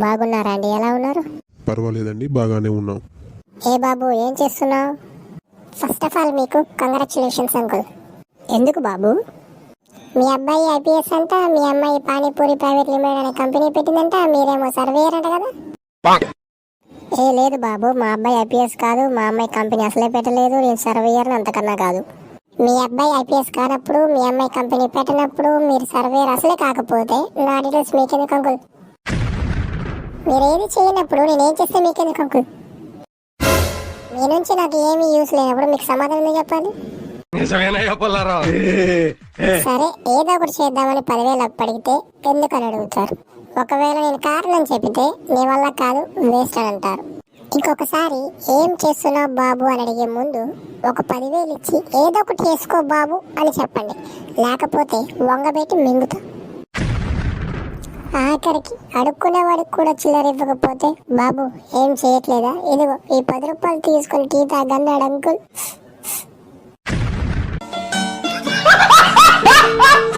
బాగున్నారా అండి? ఎలా ఉన్నారు? పర్వాలేదండి, బాగానే ఉన్నాం. ఏ బాబు, ఏం చేస్తున్నావు? ఫస్ట్ ఆఫ్ ఆల్ మీకు కంగ్రాచులేషన్స్ అంకుల్. ఎందుకు బాబు? మీ అబ్బాయి ఐపీఎస్ అంట, మీ అమ్మాయి పానీపూరి ప్రైవేట్ లిమిటెడ్ అనే కంపెనీ పెట్టిందంట, మీరేమో సర్వేయర్ అంట కదా. ఏ లేదు బాబు, మా అబ్బాయి ఐపీఎస్ కాదు, మా అమ్మాయి కంపెనీ అసలే పెట్టలేదు, నేను సర్వేయర్ అంతకన్నా కాదు. మీ అబ్బాయి ఐపీఎస్ కానప్పుడు, మీ అమ్మాయి కంపెనీ పెట్టినప్పుడు, మీరు సర్వేయర్ అసలే కాకపోతే నా డీటెయిల్స్ మీకెందుకు అంకుల్? మీరేది చేయనప్పుడు నేనేం చేస్తే మీకెందుకు అంకుల్? మీ నుంచి నాకు ఏమీ యూస్ లేనప్పుడు మీకు సమాధానం ఎందుకు చెప్పాలి? సరే, ఏదో ఒకటి చేద్దామని 10,000 అప్పడిగితే ఎందుకని అడుగుతారు. ఒకవేళ నేను కారణం చెబితే నీ వల్ల కాదు, వేస్ట్ అని అంటారు. ఇంకొకసారి ఏం చేస్తున్నావు బాబు అని అడిగే ముందు ఒక 10,000 ఇచ్చి ఏదో ఒకటి చేసుకో బాబు అని చెప్పండి, లేకపోతే వంగబెట్టి మింగుతా. ఆఖరికి అడుక్కునే వాడికి కూడా చిల్లర ఇవ్వకపోతే బాబు ఏం చేయట్లేదా, ఇదిగో ఈ 10 రూపాయలు తీసుకొని టీ తాగన్నాడు అంకుల్.